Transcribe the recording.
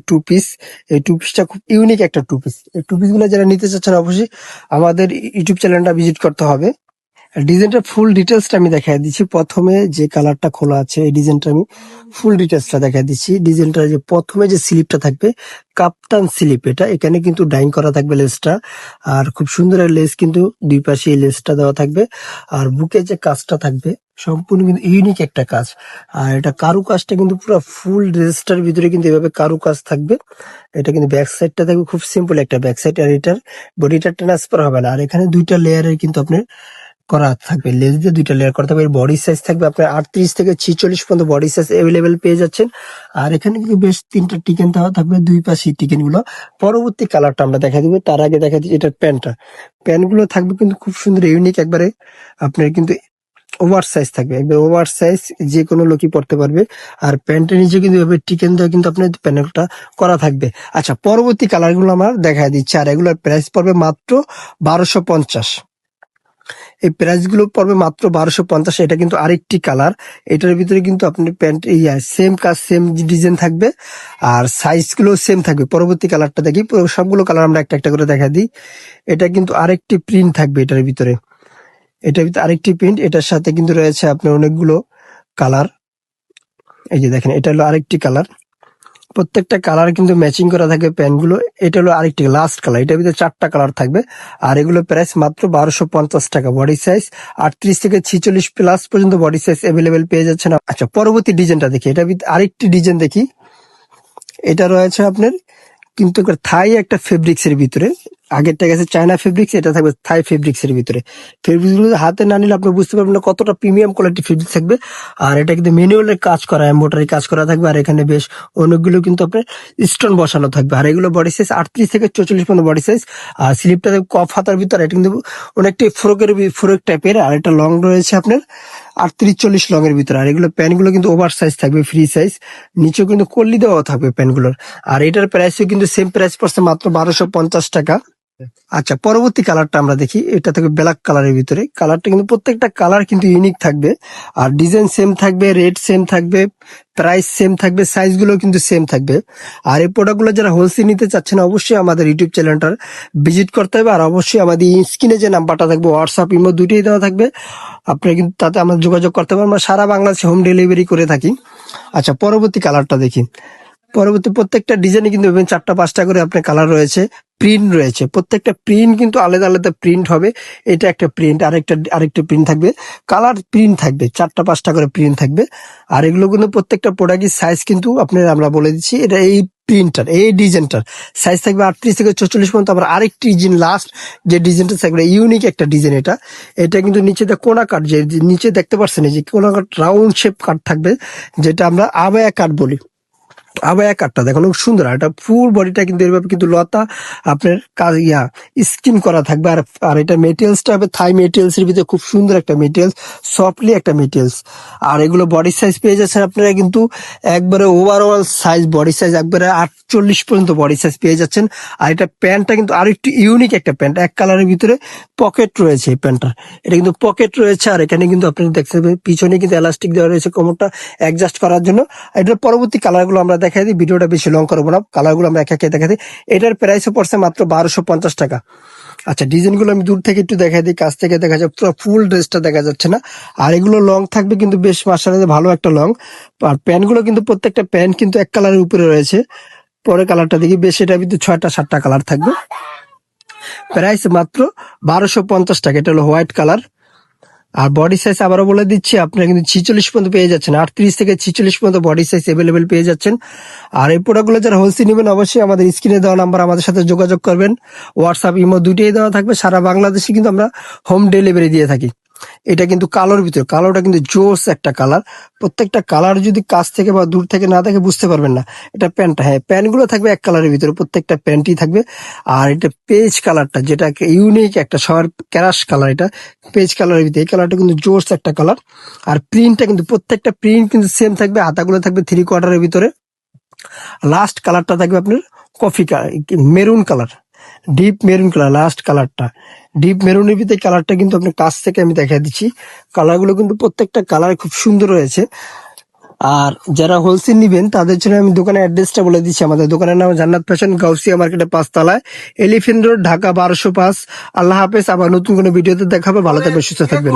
Two piece. এই two পিসটা খুব ইউনিক একটা টু পিস। এই টু পিস গুলো যারা নিতে চাচ্ছেন অবশ্যই আমাদের ইউটিউব চ্যানেলটা ভিজিট করতে হবে। ডিজাইনটা ফুল ডিটেলসটা আমি দেখাই দিচ্ছি। প্রথমে যে কালারটা খোলা আছে এই ডিজাইনটা আমি ফুল ডিটেলসটা দেখাই দিচ্ছি। ডিজাইনটা যে প্রথমে যে স্লিপটা থাকবে কাপ্তান স্লিপ, এটা এখানে কিন্তু ডাইং করা থাকবে লেসটা, আর খুব সুন্দর লেস কিন্তু দুই পাশে এই লেসটা দেওয়া থাকবে। আর বুকে যে কাজটা থাকবে সম্পূর্ণ কিন্তু ইউনিক একটা কাজ। আর এটা কারু কাজটা কিন্তু পুরো ফুল ড্রেসটার ভিতরে কিন্তু এভাবে কারু কাজ থাকবে। এটা কিন্তু ব্যাক সাইডটা থাকবে খুব সিম্পল একটা ব্যাক সাইড, আর এটার বডিটা ট্রান্সফার হবে না। আর এখানে দুইটা লেয়ারের কিন্তু আপনার করা থাকবে, লেস দিয়ে দুইটা লেয়ার করা থাকবে। বডি সাইজ থাকবে আপনার 38 থেকে 46 পর্যন্ত বডি সাইজ অ্যাভেলেবেল পেয়ে যাচ্ছেন। আর এখানে কিন্তু বেশ 3টা টিকেন দেওয়া থাকবে, দুই পাশে টিকেন গুলো। পরবর্তী কালারটা আমরা দেখা দিব, তার আগে দেখা দিচ্ছি এটার প্যান্টটা। প্যান্ট গুলো থাকবে কিন্তু খুব সুন্দর ইউনিক একবারে, আপনার কিন্তু ওভার সাইজ থাকবে, একবার ওভার সাইজ, যে কোনো লোকই পড়তে পারবে। আর প্যান্টের নিচে কিন্তু এভাবে টিকেন দেওয়া কিন্তু আপনার প্যানেলটা করা থাকবে। আচ্ছা, পরবর্তী কালার গুলো আমরা দেখা দিচ্ছি। আর এগুলোর প্রাইস পড়বে মাত্র 1250। এই প্রাইস গুলো পড়বে মাত্র 1250। এটা কিন্তু আরেকটি কালার, এটার ভিতরে কিন্তু আপনার প্যান্ট সেম কাজ সেম ডিজাইন থাকবে, আর সাইজ গুলো সেম থাকবে। পরবর্তী কালারটা দেখি, সবগুলো কালার আমরা একটা একটা করে দেখা দিই। এটা কিন্তু আরেকটি প্রিন্ট থাকবে এটার ভিতরে, এটার ভিতরে আরেকটি প্রিন্ট, এটার সাথে কিন্তু রয়েছে আপনার অনেকগুলো কালার। এই যে দেখেন, এটা হলো আরেকটি কালার, প্রত্যেকটা কালার কিন্তু ম্যাচিং করা থাকবে প্যান্ট গুলো। এটা হলো আরেকটি লাস্ট কালার, এটার ভিতরে 4টা কালার থাকবে। আর এগুলো প্রাইস মাত্র 1250 টাকা। বডি সাইজ 38 থেকে 46 প্লাস পর্যন্ত বডি সাইজ অ্যাভেলেবেল পেয়ে যাচ্ছেন। আচ্ছা, পরবর্তী ডিজাইনটা দেখি, এটার ভিতরে আরেকটি ডিজাইন দেখি। এটা রয়েছে আপনার কিন্তু থাই একটা ফেব্রিক্স এর ভিতরে। আগেরটা গেছে চায়না ফেব্রিক্স, এটা থাকবে থাই ফেব্রিক্স এর ভিতরে। ফেব্রিক্স গুলো হাতে না নিলে আপনি বুঝতে পারবেন না কতটা প্রিমিয়াম কোয়ালিটি ফেব্রিক্স থাকবে। আর এটা কিন্তু ম্যানুয়ালের কাজ করা, এমব্রয়ডারি কাজ করা থাকবে। আর এখানে বেশ অনেকগুলো কিন্তু আপনার স্টোন বসানো থাকবে। আর এগুলো বডি সাইজ 38 থেকে 44 পর্যন্ত বডি সাইজ। আর স্লিপটা কফ হাতার ভিতরে, এটা কিন্তু অনেকটাই ফ্রক টাইপের। আর এটা লং রয়েছে আপনার 38-40 লং এর ভিতরে। আর এগুলো প্যান্ট গুলো কিন্তু ওভার সাইজ থাকবে, ফ্রি সাইজ, নিচেও কিন্তু কল্লি দেওয়া থাকবে প্যান্ট গুলোর। আর এটার প্রাইসও কিন্তু সেম প্রাইস পড়ছে মাত্র 1250 টাকা। আচ্ছা, পরবর্তী কালারটা আমরা দেখি, এটা থাকবে ব্ল্যাক কালারের ভিতরে। কালারটা কিন্তু প্রত্যেকটা কালার কিন্তু ইউনিক থাকবে, আর ডিজাইন সেম থাকবে, রেট সেম থাকবে, প্রাইস সেম থাকবে, সাইজ গুলো কিন্তু সেম থাকবে। আর এই প্রোডাক্ট গুলো যারা হোলসেল নিতে চাচ্ছেন অবশ্যই আমাদের ইউটিউব চ্যানেলটার ভিজিট করতে হবে। আর অবশ্যই আমাদের স্ক্রিনে যে নাম্বারটা থাকবে, হোয়াটসঅ্যাপ ইমো দুটোই দেওয়া থাকবে, আপনারা কিন্তু তাতে আমরা যোগাযোগ করতে পারবেন। আমরা সারা বাংলাদেশে হোম ডেলিভারি করে থাকি। আচ্ছা, পরবর্তী কালারটা দেখি। পরবর্তী প্রত্যেকটা ডিজাইনে কিন্তু 4টা-5টা করে আপনার কালার রয়েছে, প্রিন্ট রয়েছে। প্রত্যেকটা প্রিন্ট কিন্তু আলাদা আলাদা প্রিন্ট হবে। এটা একটা প্রিন্ট, আরেকটা প্রিন্ট থাকবে, কালার প্রিন্ট থাকবে, 4টা-5টা করে প্রিন্ট থাকবে। আর এগুলো কিন্তু প্রত্যেকটা প্রোডাক্টের সাইজ কিন্তু আপনার আমরা বলে দিচ্ছি। এটা এই প্রিন্টার, এই ডিজাইনটার সাইজ থাকবে 38 থেকে 44 পর্যন্ত। আবার আরেকটি ডিজাইন, লাস্ট যে ডিজাইনটা থাকবে ইউনিক একটা ডিজাইন। এটা কিন্তু নিচে কোনা কাট, যে নিচে দেখতে পাচ্ছেন এই যে কোনা কাট, রাউন্ড শেপ কাট থাকবে, যেটা আমরা আবায়া কাট বলি। আবায়া কাটটা দেখুন খুব সুন্দর। এটা ফুল বডিটা কিন্তু এভাবে কিন্তু লতা আপনার কাজ স্কিন করা থাকবে। আর এটা মেটেরিয়ালসটা হবে থাই মেটেরিয়ালস এর ভিতরে, খুব সুন্দর একটা মেটেরিয়ালস, সফটলি একটা মেটেরিয়ালস। আর এগুলো বডি সাইজ পেয়ে যাচ্ছেন আপনারা কিন্তু একবারে ওভারঅল সাইজ, বডি সাইজ একবারে 48 পর্যন্ত বডি সাইজ পেয়ে যাচ্ছেন। আর এটা প্যান্টটা কিন্তু আরো একটু ইউনিক একটা প্যান্ট, এক কালারের ভিতরে পকেট রয়েছে এই প্যান্টটা। এটা কিন্তু পকেট রয়েছে, আর এখানে কিন্তু আপনি দেখতে পাবেন পিছনে কিন্তু এলাস্টিক দেওয়া রয়েছে কোমরটা অ্যাডজাস্ট করার জন্য। এটার পরবর্তী কালারগুলো আমরা দেখাই দিই, ভিডিওটা বেশি লং করবো না, কালারগুলো আমরা একে একে দেখাই দিই। এটার প্রাইসও পড়ছে মাত্র 1250 টাকা। আচ্ছা, ডিজাইনগুলো আমি দূর থেকে একটু দেখাই দিই, কাছ থেকে দেখা যায় পুরো ফুল ড্রেসটা দেখা যাচ্ছে না। আর এগুলো লং থাকবে কিন্তু বেশ মাশাআল্লাহ ভালো একটা লং। আর প্যান্টগুলো কিন্তু প্রত্যেকটা প্যান্ট কিন্তু এক কালারের উপরে রয়েছে। পরে কালারটা দেখি, বেশ এটার ভিতরে 6টা-7টা কালার থাকবে। প্রাইস মাত্র 1250 টাকা। এটা হলো হোয়াইট কালার। আর বডি সাইজ আবারও বলে দিচ্ছি, আপনারা কিন্তু 46 পর্যন্ত পেয়ে যাচ্ছেন, 38 থেকে 46 পর্যন্ত বডি সাইজ অ্যাভেলেবেল পেয়ে যাচ্ছেন। আর এই প্রোডাক্টগুলো যারা হোলসেল নেবেন অবশ্যই আমাদের স্ক্রিনে দেওয়া নাম্বার আমাদের সাথে যোগাযোগ করবেন। হোয়াটসঅ্যাপ ইমো দুটোই দেওয়া থাকবে। সারা বাংলাদেশে কিন্তু আমরা হোম ডেলিভারি দিয়ে থাকি। এটা কিন্তু কালোর ভিতরে, কালোটা কিন্তু জোস একটা কালার। প্রত্যেকটা কালার যদি কাছ থেকে বা দূর থেকে না দেখে বুঝতে পারবেন না। এটা প্যান্টটা, হ্যাঁ প্যান্ট গুলো থাকবে এক কালারের ভিতরে, প্রত্যেকটা প্যান্টই থাকবে। আর এটা পেজ কালারটা, যেটা ইউনিক একটা সবার ক্যারাশ কালার, এটা পেজ কালারের ভিতরে, এই কালারটা কিন্তু জোস একটা কালার। আর প্রিন্টটা কিন্তু প্রত্যেকটা প্রিন্ট কিন্তু সেম থাকবে, হাতাগুলো থাকবে 3/4 ভিতরে। লাস্ট কালারটা থাকবে আপনার coffee colour, maroon colour, deep maroon colour. Last কালারটা ডিপ মেরুনের ভিতরে, কালারটা কিন্তু আপনার কাছ থেকে আমি দেখা দিচ্ছি। কালারগুলো কিন্তু প্রত্যেকটা কালার খুব সুন্দর রয়েছে। আর যারা হোলসেল নিবেন তাদের জন্য আমি দোকানের অ্যাড্রেসটা বলে দিচ্ছি। আমাদের দোকানের নাম জান্নাত ফ্যাশন, গাউসিয়া মার্কেটের 5 তলায়, এলিফেন্ট রোড, ঢাকা 1205। আল্লাহ হাফেজ। আবার নতুন কোনো ভিডিওতে দেখাবে। ভালো থাকবেন, সুস্থ থাকবেন।